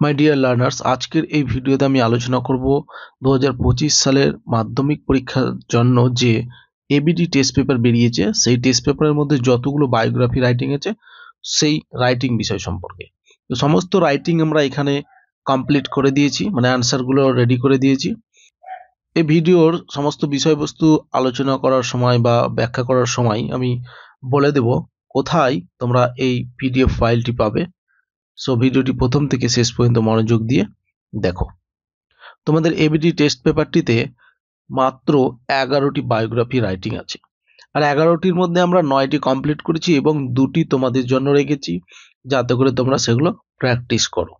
My dear learners, আজকের এই ভিডিওতে আমি আলোচনা করব 2025 সালের মাধ্যমিক পরীক্ষার জন্য যে এবিডি টেস্ট পেপার বেরিয়েছে সেই টেস্ট পেপারের মধ্যে যতগুলো বায়োগ্রাফি রাইটিং আছে সেই রাইটিং বিষয় সম্পর্কে। তো সমস্ত রাইটিং আমরা এখানে কমপ্লিট করে দিয়েছি, মানে অ্যান্সারগুলো রেডি করে দিয়েছি। এই ভিডিওর সমস্ত বিষয়বস্তু আলোচনা করার সময় বা ব্যাখ্যা করার সময় আমি বলে দেব কোথায় তোমরা এই পিডিএফ ফাইলটি পাবে। সো ভিডিওটি প্রথম থেকে শেষ পর্যন্ত মনোযোগ দিয়ে দেখো। তোমাদের এবিডি টেস্ট পেপারটিতে মাত্র 11টি বায়োগ্রাফি রাইটিং আছে, আর 11টির মধ্যে আমরা 9টি কমপ্লিট করেছি এবং 2টি তোমাদের জন্য রেখেছি যাতে করে তোমরা সেগুলো প্র্যাকটিস করো।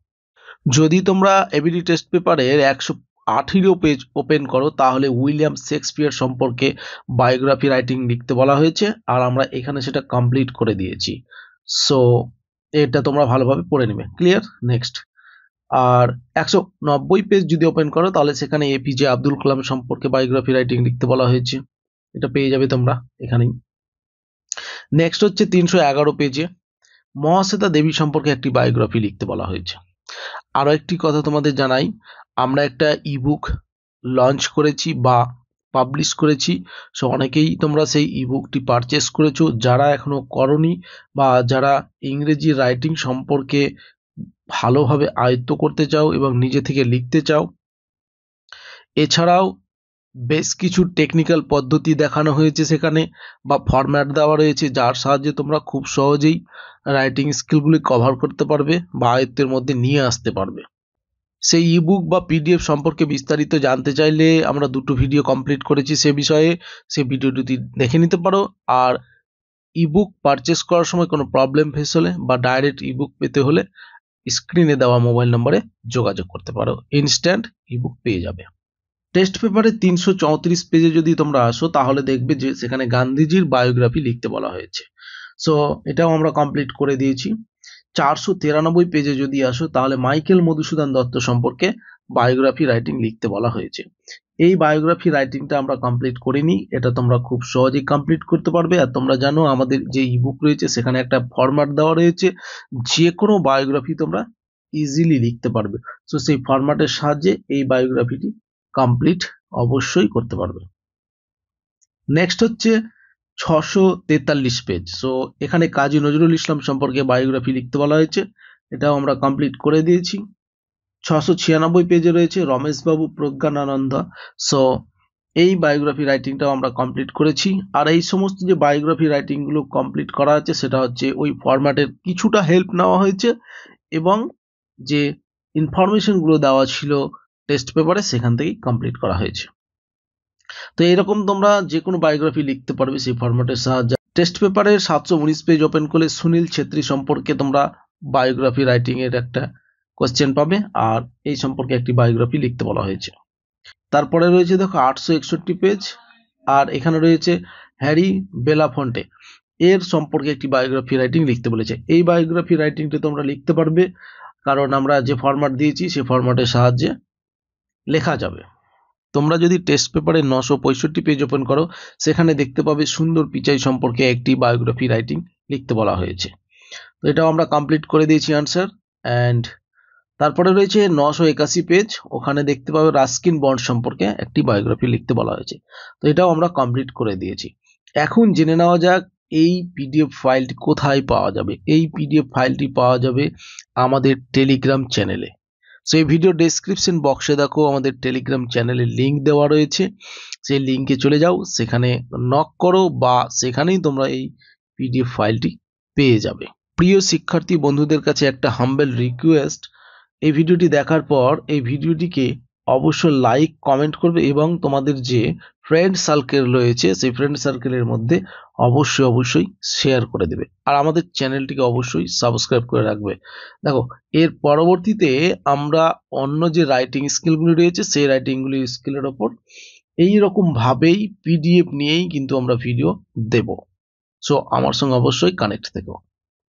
যদি তোমরা এবিডি টেস্ট পেপারের 118 পেজ ওপেন করো তাহলে উইলিয়াম শেক্সপিয়ার সম্পর্কে বায়োগ্রাফি রাইটিং লিখতে বলা হয়েছে, আর আমরা এখানে সেটা কমপ্লিট করে দিয়েছি। সো এটা তোমরা ভালোভাবে পড়ে নেবে। ক্লিয়ার? নেক্সট। আর 190 পেজ যদি ওপেন করো তাহলে সেখানে এপিজে আব্দুল কালাম সম্পর্কে বায়োগ্রাফি রাইটিং লিখতে বলা হয়েছে, এটা পেয়ে যাবে তোমরা এখানেই। নেক্সট হচ্ছে 311 পেজে মহাশ্বেতা দেবী সম্পর্কে একটি বায়োগ্রাফি লিখতে বলা হয়েছে। আরও একটি কথা তোমাদের জানাই, আমরা একটা ইবুক লঞ্চ করেছি বা পাবলিশ করেছি। সো অনেকেই তোমরা সেই ইবুকটি পারচেস করেছো, যারা এখনো করনি বা যারা ইংরেজি রাইটিং সম্পর্কে ভালোভাবে আয়ত্ত করতে চাও এবং নিজে থেকে লিখতে চাও। এছাড়াও বেশ কিছু টেকনিক্যাল পদ্ধতি দেখানো হয়েছে সেখানে বা ফরম্যাট দেওয়া রয়েছে, যার সাহায্যে তোমরা খুব সহজেই রাইটিং স্কিলগুলি কভার করতে পারবে বা আয়ত্তের মধ্যে নিয়ে আসতে পারবে। সেই ইবুক বা পিডিএফ সম্পর্কে বিস্তারিত জানতে চাইলে আমরা 2টো ভিডিও কমপ্লিট করেছি সে বিষয়ে, সেই ভিডিওটি দেখে নিতে পারো। আর ইবুক পারচেস করার সময় কোনো প্রবলেম ফেস হলে বা ডাইরেক্ট ইবুক পেতে হলে স্ক্রিনে দেওয়া মোবাইল নম্বরে যোগাযোগ করতে পারো, ইনস্ট্যান্ট ইবুক পেয়ে যাবে। টেস্ট পেপারে 334 পেজে যদি তোমরা আসো তাহলে দেখবে যে সেখানে গান্ধীজির বায়োগ্রাফি লিখতে বলা হয়েছে। সো এটাও আমরা কমপ্লিট করে দিয়েছি। 493 পেজে যদি আসো তাহলে মাইকেল মধুসূদন দত্ত সম্পর্কে বায়োগ্রাফি রাইটিং লিখতে বলা হয়েছে। এই বায়োগ্রাফি রাইটিংটা আমরা কমপ্লিট করিনি, এটা তোমরা খুব সহজেই কমপ্লিট করতে পারবে। আর তোমরা জানো আমাদের যে ইবুক রয়েছে সেখানে একটা ফরম্যাট দেওয়া রয়েছে, যে কোনো বায়োগ্রাফি তোমরা ইজিলি লিখতে পারবে। সো সেই ফরম্যাটের সাহায্যে এই বায়োগ্রাফিটি কমপ্লিট অবশ্যই করতে পারবে। নেক্সট হচ্ছে 643 পেজ। সো এখানে কাজী নজরুল ইসলাম সম্পর্কে বায়োগ্রাফি লিখতে বলা হয়েছে, এটাও আমরা কমপ্লিট করে দিয়েছি। 696 পেজে রয়েছে রমেশবাবু প্রজ্ঞানানন্দ। সো এই বায়োগ্রাফি রাইটিংটাও আমরা কমপ্লিট করেছি। আর এই সমস্ত যে বায়োগ্রাফি রাইটিংগুলো কমপ্লিট করা আছে সেটা হচ্ছে ওই ফরম্যাটের কিছুটা হেল্প নেওয়া হয়েছে এবং যে ইনফরমেশনগুলো দেওয়া ছিল টেস্ট পেপারে সেখান থেকেই কমপ্লিট করা হয়েছে। তো এরকম তোমরা যে কোনো বায়োগ্রাফি লিখতে পারবে সেই ফরম্যাটের সাহায্যে। টেস্ট পেপারের 719 পেজ ওপেন করলে সুনীল ছেত্রী সম্পর্কে তোমরা বায়োগ্রাফি রাইটিং এর একটা কোশ্চেন পাবে, আর এই সম্পর্কে একটি বায়োগ্রাফি লিখতে বলা হয়েছে। তারপরে রয়েছে দেখো 861 পেজ, আর এখানে রয়েছে হ্যারি বেলাফন্টে এর সম্পর্কে একটি বায়োগ্রাফি রাইটিং লিখতে বলেছে। এই বায়োগ্রাফি রাইটিংটা তোমরা লিখতে পারবে কারণ আমরা যে ফরম্যাট দিয়েছি সেই ফরম্যাটের সাহায্যে লেখা যাবে। তোমরা যদি টেস্ট পেপারে 965 পেজ ওপেন করো সেখানে দেখতে পাবে সুন্দর পিচাই সম্পর্কে একটি বায়োগ্রাফি রাইটিং লিখতে বলা হয়েছে। তো এটাও আমরা কমপ্লিট করে দিয়েছি আনসার। অ্যান্ড তারপরে রয়েছে 981 পেজ, ওখানে দেখতে পাবে রাস্কিন বন্ড সম্পর্কে একটি বায়োগ্রাফি লিখতে বলা হয়েছে। তো এটাও আমরা কমপ্লিট করে দিয়েছি। এখন জেনে নেওয়া যাক এই পিডিএফ ফাইলটি কোথায় পাওয়া যাবে। এই পিডিএফ ফাইলটি পাওয়া যাবে আমাদের টেলিগ্রাম চ্যানেলে। সো এই ভিডিও ডেসক্রিপশন বক্সে দেখো আমাদের টেলিগ্রাম চ্যানেলের লিঙ্ক দেওয়া রয়েছে, সেই লিঙ্কে চলে যাও, সেখানে নক করো বা সেখানেই তোমরা এই পিডিএফ ফাইলটি পেয়ে যাবে। প্রিয় শিক্ষার্থী বন্ধুদের কাছে একটা হাম্বেল রিকোয়েস্ট, এই ভিডিওটি দেখার পর এই ভিডিওটিকে অবশ্যই লাইক কমেন্ট করবে এবং তোমাদের যে ফ্রেন্ড সার্কেল রয়েছে সেই ফ্রেন্ড সার্কেলের মধ্যে অবশ্যই শেয়ার করে দেবে, আর আমাদের চ্যানেলটিকে অবশ্যই সাবস্ক্রাইব করে রাখবে। দেখো এর পরবর্তীতে আমরা অন্য যে রাইটিং স্কিলগুলি রয়েছে সেই রাইটিংগুলি স্কিলের ওপর এইরকম ভাবেই পিডিএফ নিয়েই কিন্তু আমরা ভিডিও দেব। সো আমার সঙ্গে অবশ্যই কানেক্ট থেকো।